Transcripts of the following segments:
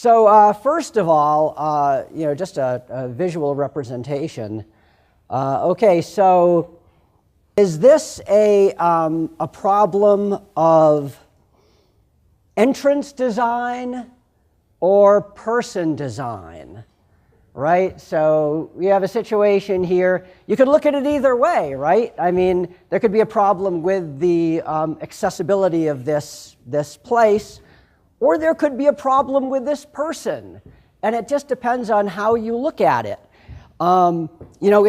So first of all, just a visual representation. Okay, so is this a problem of entrance design or person design? Right? So we have a situation here. You could look at it either way, right? I mean, there could be a problem with the accessibility of this place, or there could be a problem with this person. And it just depends on how you look at it. In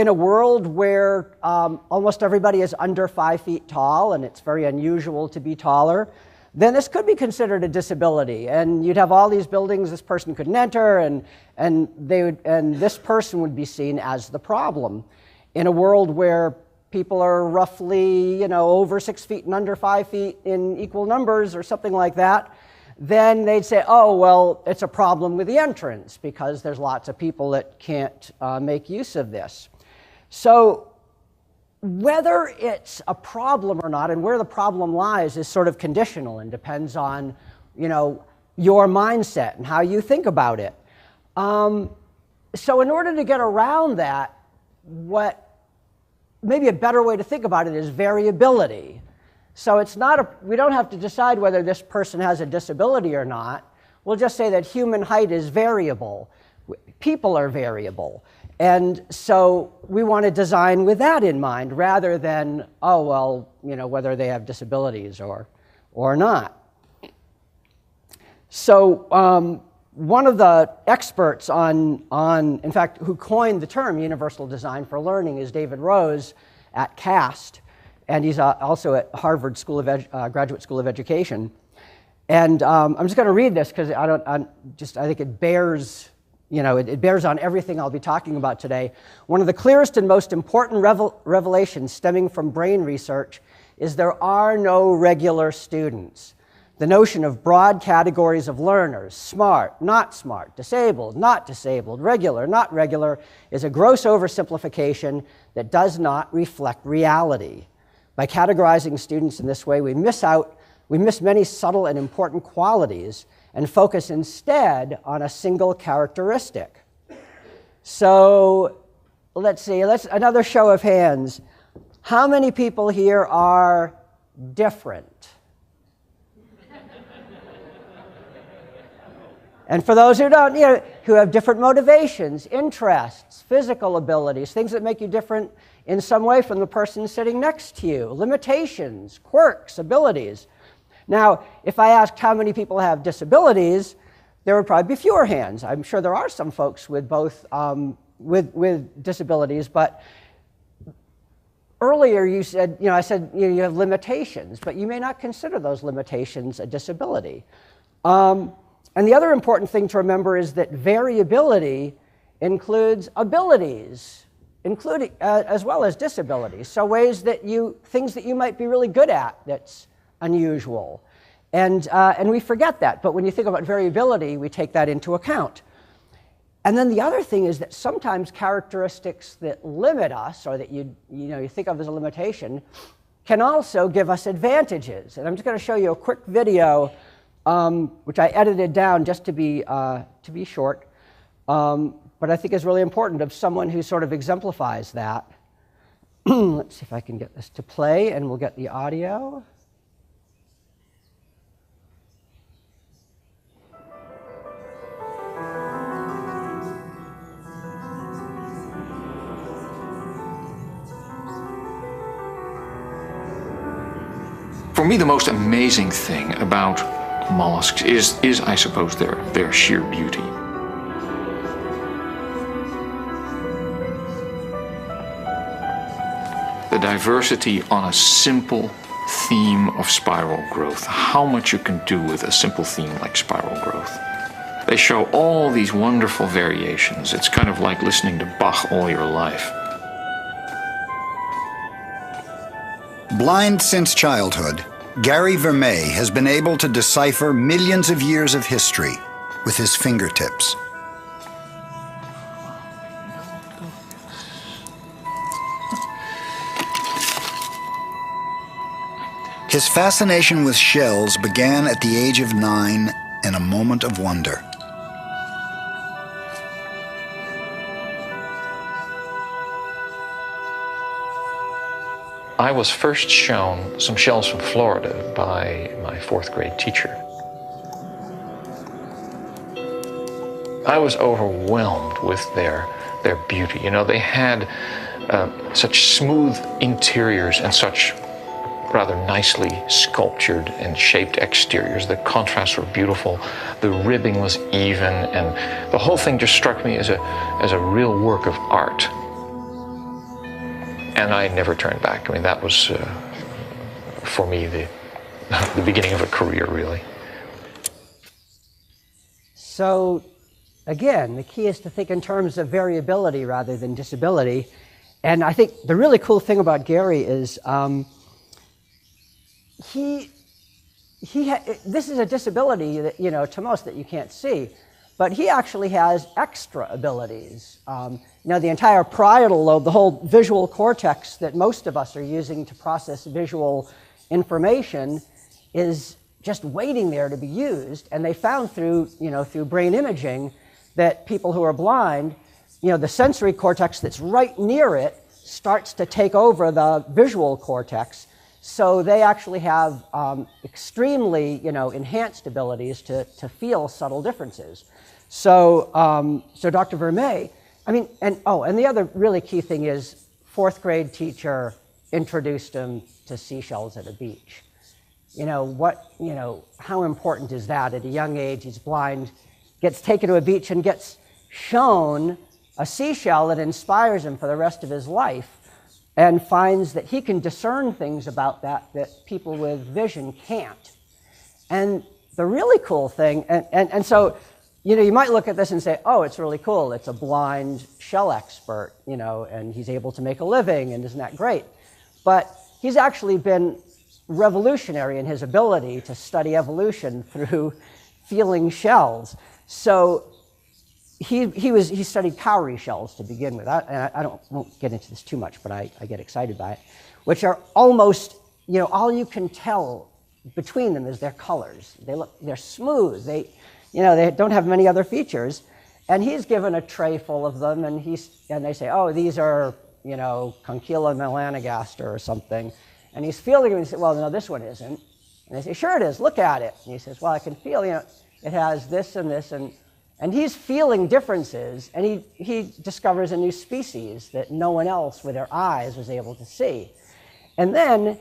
a world where almost everybody is under 5 feet tall, and it's very unusual to be taller, then this could be considered a disability. And you'd have all these buildings this person couldn't enter, and this person would be seen as the problem. In a world where people are roughly, over 6 feet and under 5 feet in equal numbers or something like that, then they'd say, oh, well, it's a problem with the entrance because there's lots of people that can't make use of this. So whether it's a problem or not, and where the problem lies, is sort of conditional and depends on, your mindset and how you think about it. So in order to get around that, maybe a better way to think about it is variability. So it's not we don't have to decide whether this person has a disability or not. We'll just say that human height is variable. People are variable. And so we want to design with that in mind rather than, whether they have disabilities or not. So one of the experts in fact, who coined the term universal design for learning is David Rose at CAST. And he's also at Harvard Graduate School of Education. And I'm just going to read this because I think it bears, it bears on everything I'll be talking about today. One of the clearest and most important revelations stemming from brain research is there are no regular students. The notion of broad categories of learners, smart, not smart, disabled, not disabled, regular, not regular, is a gross oversimplification that does not reflect reality. By categorizing students in this way, we miss many subtle and important qualities and focus instead on a single characteristic. So let's see, another show of hands. How many people here are different? And for those who don't, who have different motivations, interests, physical abilities, things that make you different in some way from the person sitting next to you, limitations, quirks, abilities. Now, if I asked how many people have disabilities, there would probably be fewer hands. I'm sure there are some folks with both with disabilities, but earlier you said, I said you have limitations, but you may not consider those limitations a disability. And the other important thing to remember is that variability includes abilities, including as well as disabilities. So things that you might be really good at that's unusual. And we forget that, but when you think about variability, we take that into account. And then the other thing is that sometimes characteristics that limit us, or that you think of as a limitation, can also give us advantages. And I'm just going to show you a quick video, which I edited down just to be short, but I think is really important, of someone who sort of exemplifies that. Let's see if I can get this to play, and we'll get the audio. For me, the most amazing thing about mollusks is I suppose, their sheer beauty. The diversity on a simple theme of spiral growth. How much you can do with a simple theme like spiral growth. They show all these wonderful variations. It's kind of like listening to Bach all your life. Blind since childhood, Gary Vermeer has been able to decipher millions of years of history with his fingertips. His fascination with shells began at the age of 9 in a moment of wonder. I was first shown some shells from Florida by my 4th grade teacher. I was overwhelmed with their beauty. You know, they had such smooth interiors and such rather nicely sculptured and shaped exteriors. The contrasts were beautiful, the ribbing was even, and the whole thing just struck me as a real work of art. And I never turned back. I mean, that was, for me, the beginning of a career, really. So, again, the key is to think in terms of variability rather than disability. And I think the really cool thing about Gary is this is a disability that, you know, to most that you can't see, but he actually has extra abilities. You know, the entire parietal lobe, the whole visual cortex that most of us are using to process visual information, is just waiting there to be used. And they found through brain imaging that people who are blind, you know, the sensory cortex that's right near it starts to take over the visual cortex. So they actually have extremely, you know, enhanced abilities to feel subtle differences. So, so Dr. Vermeer, I mean, and the other really key thing is 4th grade teacher introduced him to seashells at a beach. You know, how important is that at a young age? He's blind, gets taken to a beach and gets shown a seashell that inspires him for the rest of his life, and finds that he can discern things about that people with vision can't. And the really cool thing, and so, you know, you might look at this and say, oh, it's really cool. It's a blind shell expert, you know, and he's able to make a living, and isn't that great? But he's actually been revolutionary in his ability to study evolution through feeling shells. So he studied cowrie shells to begin with. I won't get into this too much, but I get excited by it, which are almost, you know, all you can tell between them is their colors. They're smooth. They don't have many other features. And he's given a tray full of them, and they say, oh, these are, you know, Conchila melanogaster or something. And he's feeling them, and he says, well, no, this one isn't. And they say, sure it is, look at it. And he says, well, I can feel, you know, it has this and this, and he's feeling differences, and he discovers a new species that no one else with their eyes was able to see. And then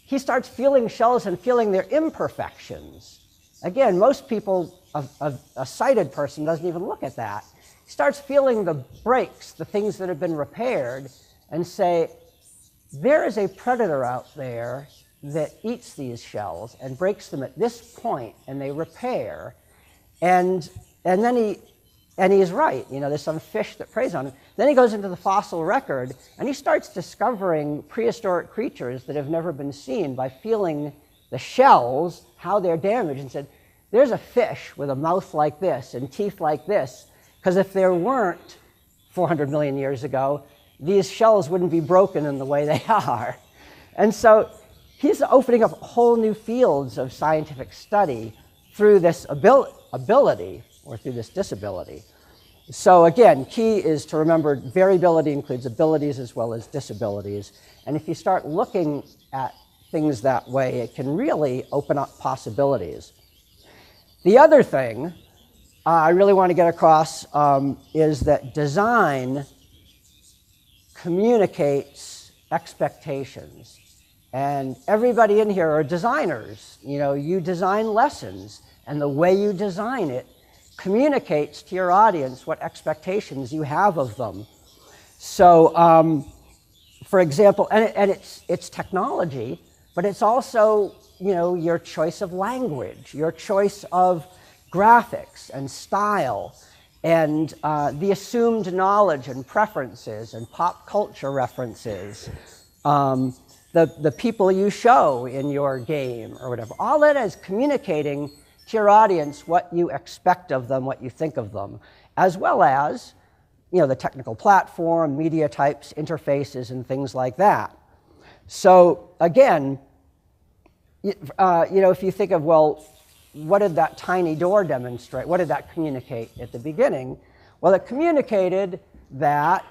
he starts feeling shells and feeling their imperfections. Again, most people, a sighted person doesn't even look at that. He starts feeling the breaks, the things that have been repaired, and say, there is a predator out there that eats these shells and breaks them at this point, and they repair. And then he's right, you know, there's some fish that preys on him. Then he goes into the fossil record, and he starts discovering prehistoric creatures that have never been seen by feeling the shells, how they're damaged, and said, there's a fish with a mouth like this and teeth like this, because if there weren't 400 million years ago, these shells wouldn't be broken in the way they are. And so he's opening up whole new fields of scientific study through this ability, or through this disability. So again, key is to remember variability includes abilities as well as disabilities. And if you start looking at things that way, it can really open up possibilities. The other thing I really want to get across is that design communicates expectations. And everybody in here are designers. You know, you design lessons, and the way you design it communicates to your audience what expectations you have of them. So, for example, and it's technology, but it's also, you know, your choice of language, your choice of graphics and style, and the assumed knowledge and preferences and pop culture references, the people you show in your game or whatever. All that is communicating to your audience what you expect of them, what you think of them, as well as, you know, the technical platform, media types, interfaces, and things like that. So again, you know, if you think of, well, what did that tiny door demonstrate? What did that communicate at the beginning? Well, it communicated that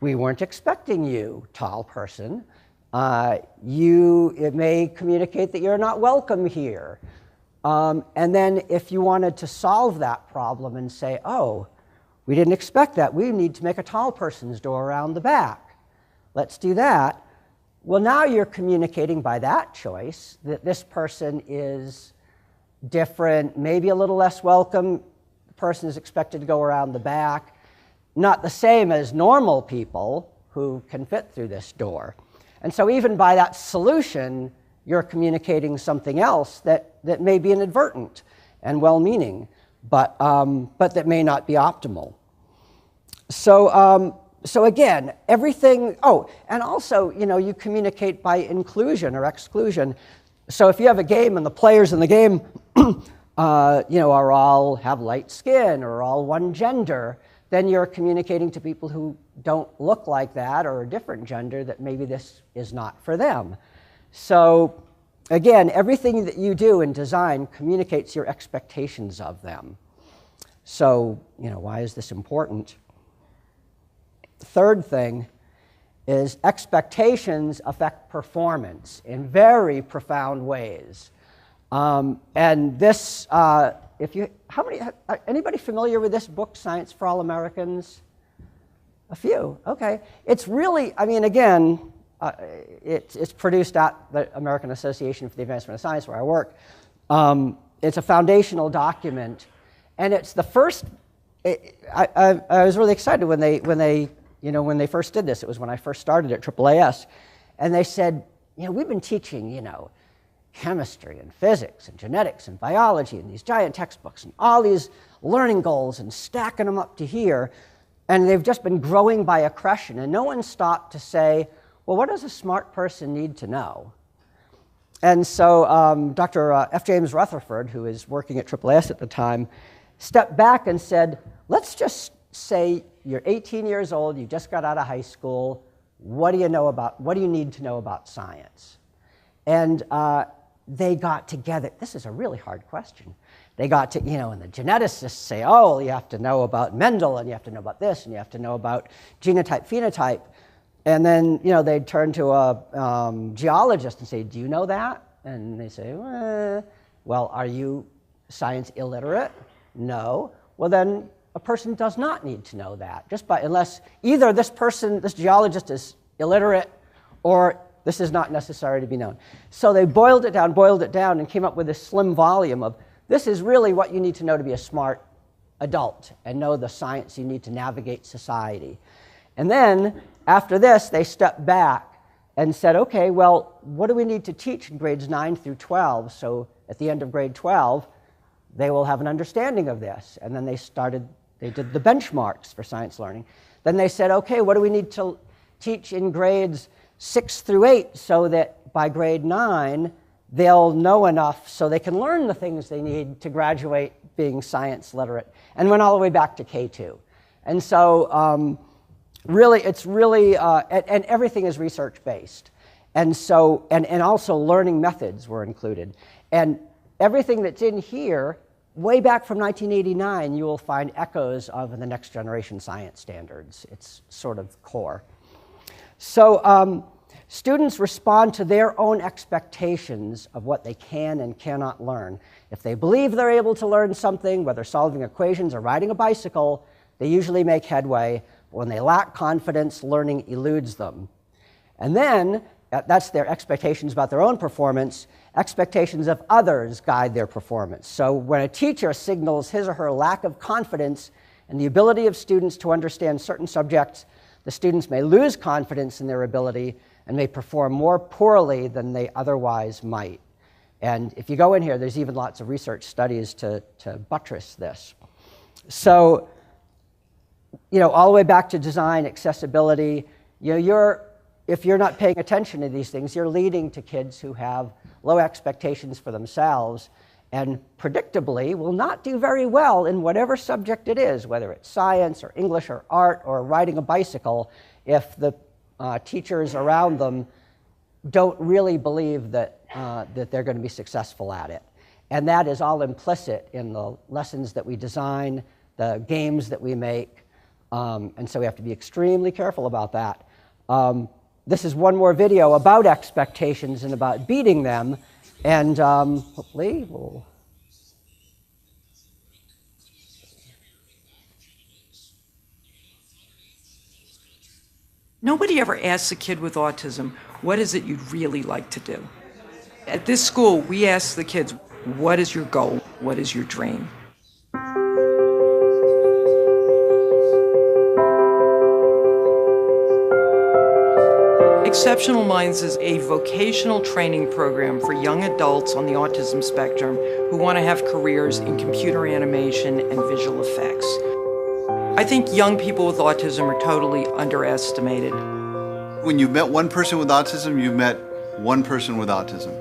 we weren't expecting you, tall person, It may communicate that you're not welcome here. And then if you wanted to solve that problem and say, oh, we didn't expect that. We need to make a tall person's door around the back. Let's do that. Well, now you're communicating by that choice that this person is different, maybe a little less welcome. The person is expected to go around the back. Not the same as normal people who can fit through this door. And so even by that solution, you're communicating something else that may be inadvertent and well-meaning, but that may not be optimal. So again, everything, and also, you communicate by inclusion or exclusion. So if you have a game and the players in the game, are all have light skin or all one gender, then you're communicating to people who don't look like that or a different gender that maybe this is not for them. So again, everything that you do in design communicates your expectations of them. So, why is this important? Third thing is expectations affect performance in very profound ways. And this, anybody familiar with this book, Science for All Americans? A few, okay. It's really, it's produced at the American Association for the Advancement of Science, where I work. It's a foundational document, and it's the first. I was really excited when they first did this. It was when I first started at AAAS, and they said, we've been teaching, chemistry and physics and genetics and biology and these giant textbooks and all these learning goals and stacking them up to here, and they've just been growing by accretion, and no one stopped to say, well, what does a smart person need to know? And so Dr. F. James Rutherford, who was working at AAAS at the time, stepped back and said, let's just say you're 18 years old, you just got out of high school, what do you need to know about science? And they got together. This is a really hard question. They got to, and the geneticists say, oh, you have to know about Mendel, and you have to know about this, and you have to know about genotype, phenotype. And then, they'd turn to a geologist and say, do you know that? And they say, well, are you science illiterate? No. Well, then a person does not need to know that, unless either this geologist is illiterate, or this is not necessary to be known. So they boiled it down, and came up with this slim volume of, this is really what you need to know to be a smart adult and know the science you need to navigate society. And then, after this, they stepped back and said, okay, well, what do we need to teach in grades 9 through 12? So at the end of grade 12, they will have an understanding of this. And then they did the benchmarks for science learning. Then they said, okay, what do we need to teach in grades 6 through 8 so that by grade 9, they'll know enough so they can learn the things they need to graduate being science literate, and went all the way back to K2. And so really, it's really, and everything is research-based. And so, and also learning methods were included. And everything that's in here, way back from 1989, you will find echoes of the next generation science standards. It's sort of core. So students respond to their own expectations of what they can and cannot learn. If they believe they're able to learn something, whether solving equations or riding a bicycle, they usually make headway. But when they lack confidence, learning eludes them. And then, that's their expectations about their own performance. Expectations of others guide their performance. So when a teacher signals his or her lack of confidence in the ability of students to understand certain subjects, the students may lose confidence in their ability and may perform more poorly than they otherwise might. And if you go in here, there's even lots of research studies to buttress this. So, all the way back to design, accessibility, if you're not paying attention to these things, you're leading to kids who have low expectations for themselves and predictably will not do very well in whatever subject it is, whether it's science or English or art or riding a bicycle, if the teachers around them don't really believe that they're going to be successful at it. And that is all implicit in the lessons that we design, the games that we make, and so we have to be extremely careful about that. this is one more video about expectations and about beating them. And hopefully we'll... Nobody ever asks a kid with autism, what is it you'd really like to do? At this school, we ask the kids, what is your goal? What is your dream? Exceptional Minds is a vocational training program for young adults on the autism spectrum who want to have careers in computer animation and visual effects. I think young people with autism are totally underestimated. When you've met one person with autism, you've met one person with autism.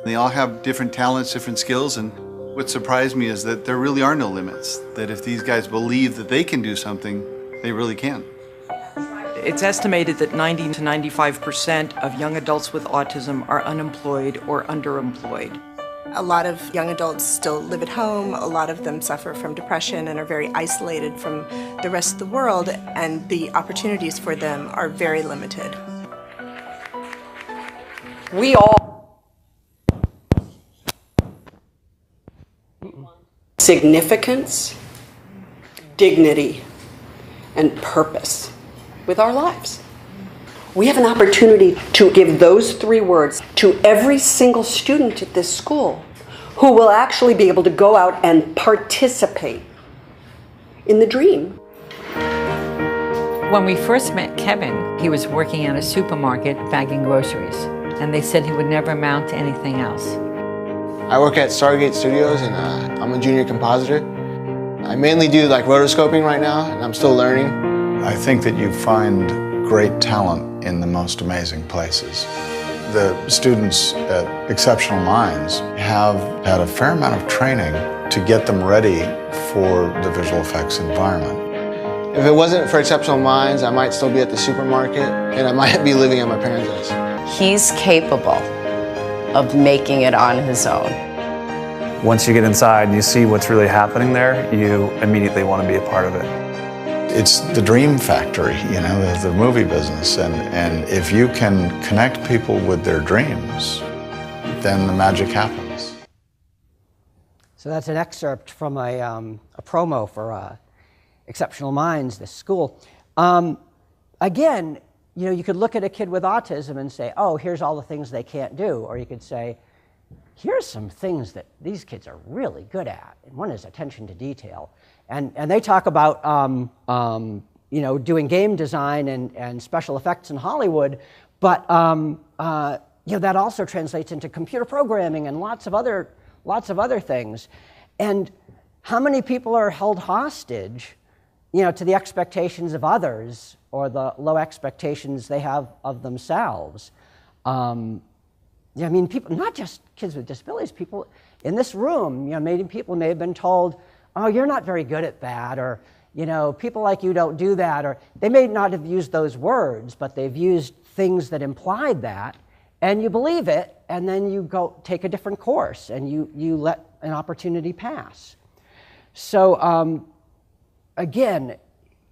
They all have different talents, different skills, and what surprised me is that there really are no limits. That if these guys believe that they can do something, they really can. It's estimated that 90 to 95% of young adults with autism are unemployed or underemployed. A lot of young adults still live at home. A lot of them suffer from depression and are very isolated from the rest of the world, and the opportunities for them are very limited. We all significance, dignity, and purpose with our lives. We have an opportunity to give those three words to every single student at this school who will actually be able to go out and participate in the dream. When we first met Kevin, he was working at a supermarket bagging groceries, and they said he would never amount to anything else. I work at Stargate Studios, and I'm a junior compositor. I mainly do like rotoscoping right now, and I'm still learning. I think that you find great talent in the most amazing places. The students at Exceptional Minds have had a fair amount of training to get them ready for the visual effects environment. If it wasn't for Exceptional Minds, I might still be at the supermarket, and I might be living at my parents' house. He's capable of making it on his own. Once you get inside and you see what's really happening there, you immediately want to be a part of it. It's the dream factory, you know, the movie business, and if you can connect people with their dreams, then the magic happens. So that's an excerpt from a promo for Exceptional Minds, this school. Again, you know, you could look at a kid with autism and say, oh, here's all the things they can't do. Or you could say, here's some things that these kids are really good at. And one is attention to detail. And they talk about, you know, doing game design and special effects in Hollywood. But, you know, that also translates into computer programming and lots of other things. And how many people are held hostage, you know, to the expectations of others or the low expectations they have of themselves? Yeah, I mean, people, not just kids with disabilities, people in this room, you know, maybe people may have been told, oh, you're not very good at that, or, you know, people like you don't do that, or they may not have used those words, but they've used things that implied that, and you believe it, and then you go take a different course, and you let an opportunity pass. So, again,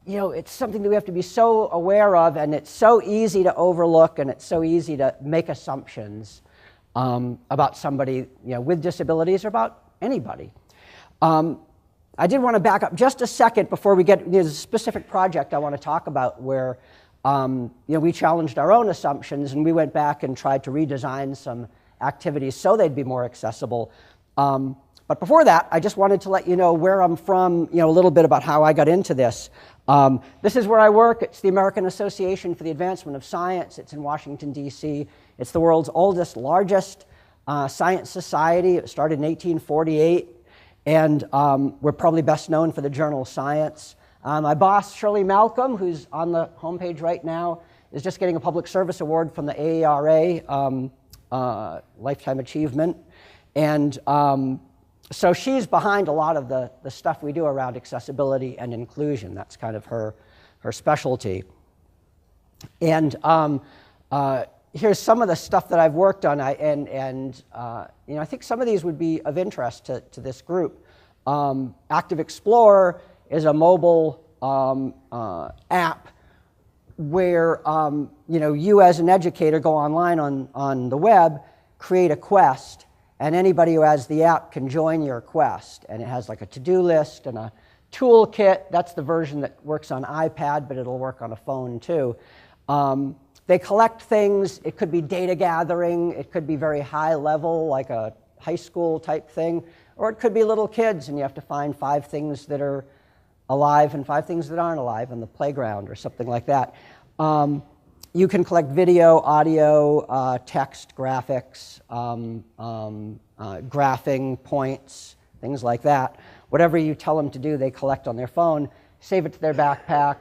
you know, it's something that we have to be so aware of, and it's so easy to overlook, and it's so easy to make assumptions about somebody, you know, with disabilities or about anybody. I did want to back up just a second before we get, there's a specific project I want to talk about where, you know, we challenged our own assumptions and we went back and tried to redesign some activities so they'd be more accessible. But before that, I just wanted to let you know where I'm from, you know, a little bit about how I got into this. This is where I work. It's the American Association for the Advancement of Science. It's in Washington, D.C. It's the world's oldest, largest science society. It started in 1848. And we're probably best known for the journal Science. My boss, Shirley Malcolm, who's on the homepage right now, is just getting a public service award from the AERA, Lifetime Achievement. And so she's behind a lot of the stuff we do around accessibility and inclusion. That's kind of her specialty. And here's some of the stuff that I've worked on, you know, I think some of these would be of interest to this group. Active Explorer is a mobile app where you as an educator go online on the web, create a quest, and anybody who has the app can join your quest. And it has like a to-do list and a toolkit. That's the version that works on iPad, but it'll work on a phone too. They collect things. It could be data gathering. It could be very high level, like a high school type thing. Or it could be little kids, and you have to find 5 things that are alive and 5 things that aren't alive on the playground or something like that. You can collect video, audio, text, graphics, graphing points, things like that. Whatever you tell them to do, they collect on their phone, save it to their backpack,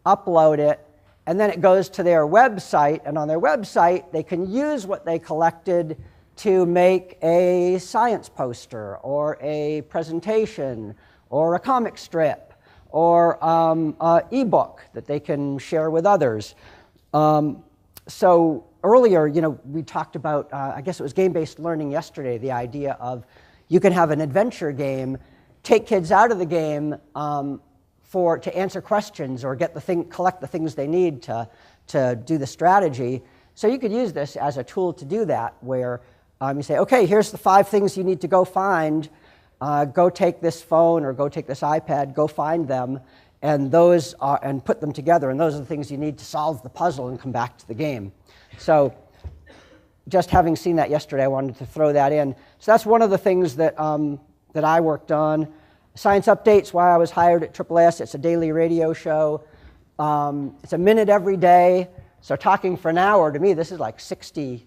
upload it, and then it goes to their website. And on their website, they can use what they collected to make a science poster or a presentation or a comic strip or an ebook that they can share with others. So earlier, we talked about, I guess it was game-based learning yesterday, the idea of you can have an adventure game, take kids out of the game to answer questions or collect the things they need to do the strategy. So you could use this as a tool to do that, where you say, okay, here's the 5 things you need to go find. Go take this phone or go take this iPad, go find them, and and put them together. And those are the things you need to solve the puzzle and come back to the game. So just having seen that yesterday, I wanted to throw that in. So that's one of the things that I worked on. Science Update's why I was hired at AAAS. It's a daily radio show. It's a minute every day. So talking for an hour, to me, this is like 60,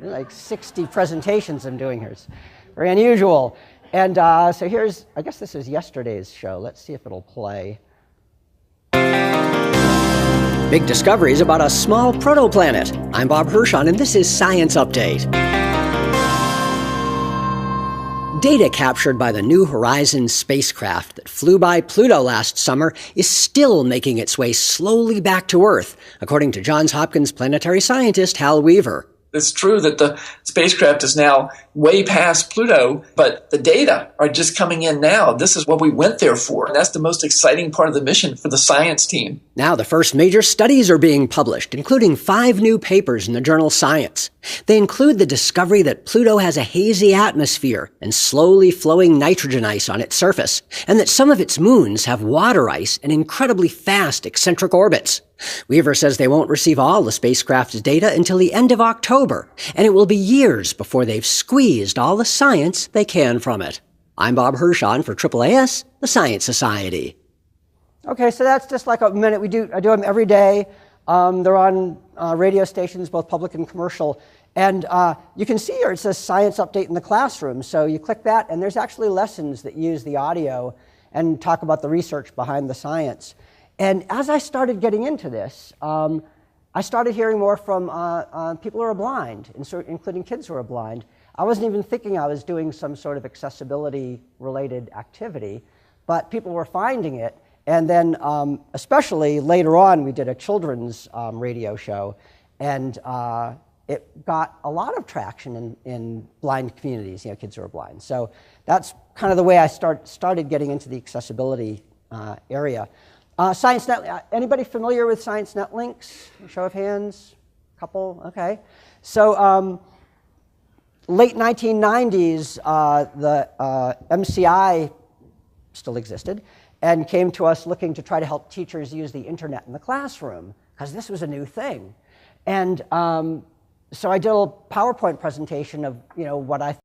like 60 presentations I'm doing here. It's very unusual. And so I guess this is yesterday's show. Let's see if it'll play. Big discoveries about a small protoplanet. I'm Bob Hirshon, and this is Science Update. Data captured by the New Horizons spacecraft that flew by Pluto last summer is still making its way slowly back to Earth, according to Johns Hopkins planetary scientist Hal Weaver. It's true that the spacecraft is now way past Pluto, but the data are just coming in now. This is what we went there for, and that's the most exciting part of the mission for the science team. Now the first major studies are being published, including 5 new papers in the journal Science. They include the discovery that Pluto has a hazy atmosphere and slowly flowing nitrogen ice on its surface, and that some of its moons have water ice and incredibly fast eccentric orbits. Weaver says they won't receive all the spacecraft's data until the end of October, and it will be years before they've squeezed all the science they can from it. I'm Bob Hirshon for AAAS, the Science Society. Okay, so that's just like a minute. I do them every day. They're on radio stations, both public and commercial. And you can see here it says Science Update in the Classroom. So you click that, and there's actually lessons that use the audio and talk about the research behind the science. And as I started getting into this, I started hearing more from people who are blind, including kids who are blind. I wasn't even thinking I was doing some sort of accessibility-related activity, but people were finding it. And then, especially later on, we did a children's radio show, and it got a lot of traction in blind communities, kids who are blind. So that's kind of the way I started getting into the accessibility area. ScienceNet, anybody familiar with ScienceNet links? Show of hands? Couple? Okay. So late 1990s, the MCI still existed and came to us looking to try to help teachers use the internet in the classroom, because this was a new thing. And so I did a PowerPoint presentation of what I